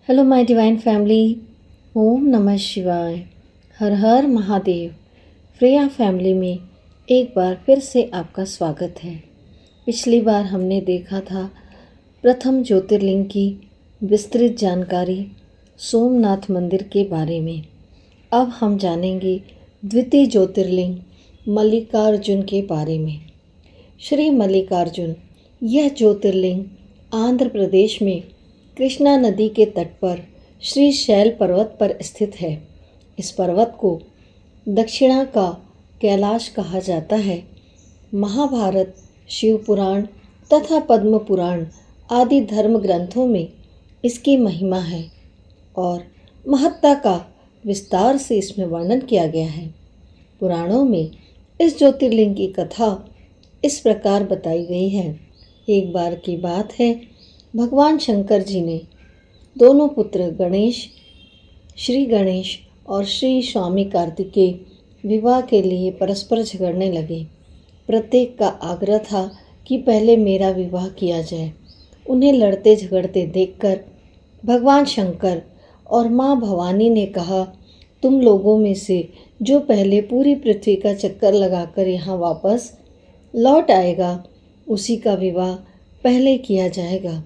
Hello my divine family. ओम नमः शिवाय। हर हर महादेव। फ्रेया फैमिली में एक बार फिर से आपका स्वागत है। पिछली बार हमने देखा था प्रथम ज्योतिर्लिंग की विस्तृत जानकारी सोमनाथ मंदिर के बारे में। अब हम जानेंगे द्वितीय ज्योतिर्लिंग मल्लिकार्जुन के बारे में। श्री मल्लिकार्जुन यह ज्योतिर्लिंग आंध्र प्रदेश में कृष्णा नदी के तट पर श्री शैल पर्वत पर स्थित है। इस पर्वत को दक्षिणा का कैलाश कहा जाता है। महाभारत, शिव पुराण तथा पद्म पुराण आदि धर्म ग्रंथों में इसकी महिमा है और महत्ता का विस्तार से इसमें वर्णन किया गया है। पुराणों में इस ज्योतिर्लिंग की कथा इस प्रकार बताई गई है। एक बार की बात है, भगवान शंकर जी ने दोनों पुत्र श्री गणेश और श्री स्वामी कार्तिकेय विवाह के लिए परस्पर झगड़ने लगे। प्रत्येक का आग्रह था कि पहले मेरा विवाह किया जाए। उन्हें लड़ते झगड़ते देखकर भगवान शंकर और माँ भवानी ने कहा, तुम लोगों में से जो पहले पूरी पृथ्वी का चक्कर लगाकर यहाँ वापस लौट आएगा उसी का विवाह पहले किया जाएगा।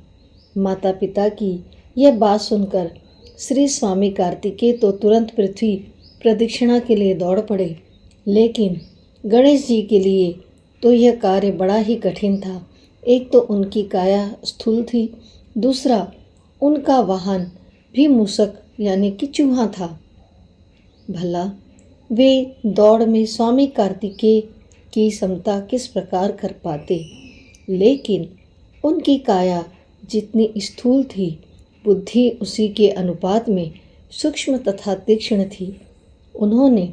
माता पिता की यह बात सुनकर श्री स्वामी कार्तिकेय तो तुरंत पृथ्वी प्रदक्षिणा के लिए दौड़ पड़े, लेकिन गणेश जी के लिए तो यह कार्य बड़ा ही कठिन था। एक तो उनकी काया स्थूल थी, दूसरा उनका वाहन भी मूषक यानी कि चूहा था। भला वे दौड़ में स्वामी कार्तिकेय की समता किस प्रकार कर पाते। लेकिन उनकी काया जितनी स्थूल थी, बुद्धि उसी के अनुपात में सूक्ष्म तथा तीक्ष्ण थी। उन्होंने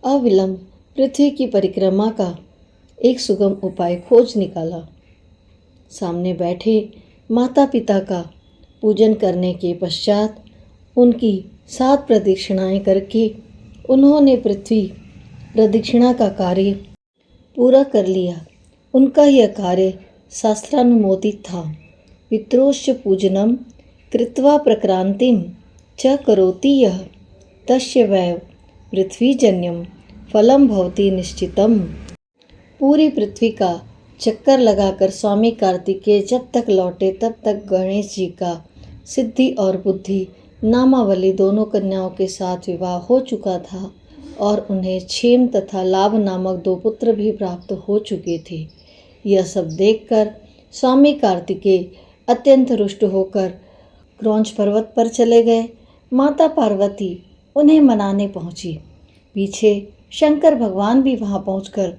अविलंब पृथ्वी की परिक्रमा का एक सुगम उपाय खोज निकाला। सामने बैठे माता पिता का पूजन करने के पश्चात उनकी 7 प्रदक्षिणाएं करके उन्होंने पृथ्वी प्रदक्षिणा का कार्य पूरा कर लिया। उनका यह कार्य शास्त्रानुमोदित था। पितरोश्च पूजनम कृत्वा प्रक्रांतिम च करोति यः तस्य वै पृथ्वीजन्यम फलम भवति निश्चितम। पूरी पृथ्वी का चक्कर लगाकर स्वामी कार्तिकेय जब तक लौटे तब तक गणेश जी का सिद्धि और बुद्धि नामावली दोनों कन्याओं के साथ विवाह हो चुका था और उन्हें क्षेम तथा लाभ नामक 2 पुत्र भी प्राप्त हो चुके थे। यह सब देखकर स्वामी कार्तिकेय अत्यंत रुष्ट होकर क्रौंच पर्वत पर चले गए। माता पार्वती उन्हें मनाने पहुंची। पीछे शंकर भगवान भी वहां पहुंचकर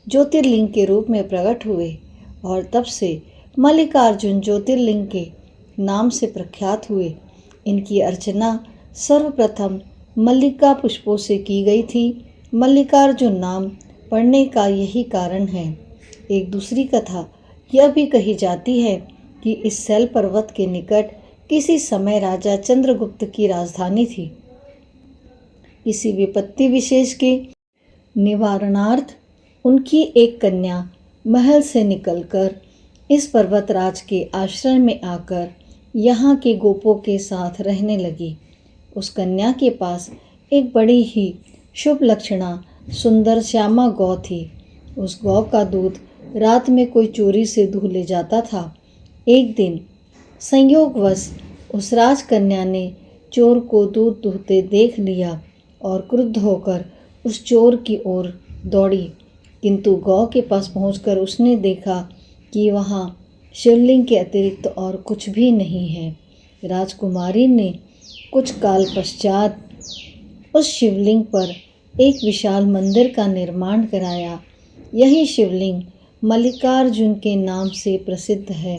ज्योतिर्लिंग के रूप में प्रकट हुए और तब से मल्लिकार्जुन ज्योतिर्लिंग के नाम से प्रख्यात हुए। इनकी अर्चना सर्वप्रथम मल्लिका पुष्पों से की गई थी। मल्लिकार्जुन नाम पड़ने का यही कारण है। एक दूसरी कथा यह भी कही जाती है कि इस शैल पर्वत के निकट किसी समय राजा चंद्रगुप्त की राजधानी थी। किसी विपत्ति विशेष के निवारणार्थ उनकी एक कन्या महल से निकलकर इस पर्वतराज के आश्रय में आकर यहाँ के गोपों के साथ रहने लगी। उस कन्या के पास एक बड़ी ही शुभ लक्षणा सुंदर श्यामा गौ थी। उस गौ का दूध रात में कोई चोरी से दूह ले जाता था। एक दिन संयोगवश उस राजकन्या ने चोर को दूध दूहते देख लिया और क्रुद्ध होकर उस चोर की ओर दौड़ी, किंतु गौ के पास पहुंचकर उसने देखा कि वहां शिवलिंग के अतिरिक्त और कुछ भी नहीं है। राजकुमारी ने कुछ काल पश्चात उस शिवलिंग पर एक विशाल मंदिर का निर्माण कराया। यही शिवलिंग मल्लिकार्जुन के नाम से प्रसिद्ध है।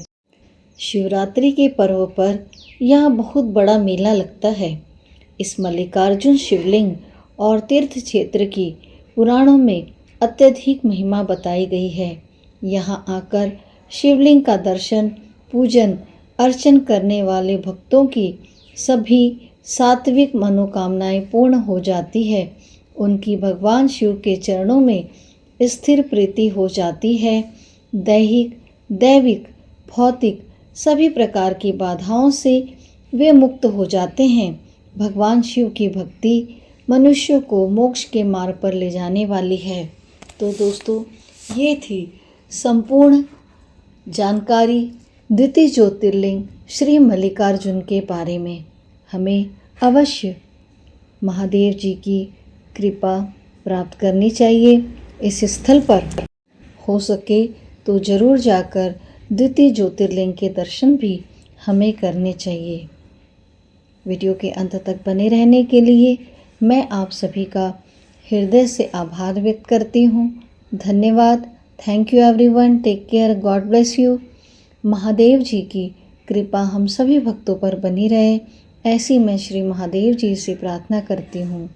शिवरात्रि के पर्व पर यहाँ बहुत बड़ा मेला लगता है। इस मल्लिकार्जुन शिवलिंग और तीर्थ क्षेत्र की पुराणों में अत्यधिक महिमा बताई गई है। यहाँ आकर शिवलिंग का दर्शन, पूजन, अर्चन करने वाले भक्तों की सभी सात्विक मनोकामनाएं पूर्ण हो जाती है। उनकी भगवान शिव के चरणों में स्थिर प्रीति हो जाती है। दैहिक, दैविक, भौतिक सभी प्रकार की बाधाओं से वे मुक्त हो जाते हैं। भगवान शिव की भक्ति मनुष्य को मोक्ष के मार्ग पर ले जाने वाली है। तो दोस्तों, ये थी संपूर्ण जानकारी द्वितीय ज्योतिर्लिंग श्री मल्लिकार्जुन के बारे में। हमें अवश्य महादेव जी की कृपा प्राप्त करनी चाहिए। इस स्थल पर हो सके तो ज़रूर जाकर द्वितीय ज्योतिर्लिंग के दर्शन भी हमें करने चाहिए। वीडियो के अंत तक बने रहने के लिए मैं आप सभी का हृदय से आभार व्यक्त करती हूँ। धन्यवाद। Thank you everyone. Take care. God bless you. Mahadev ji की कृपा हम सभी भक्तों पर बनी रहे, ऐसी मैं श्री महादेव जी से प्रार्थना करती हूँ।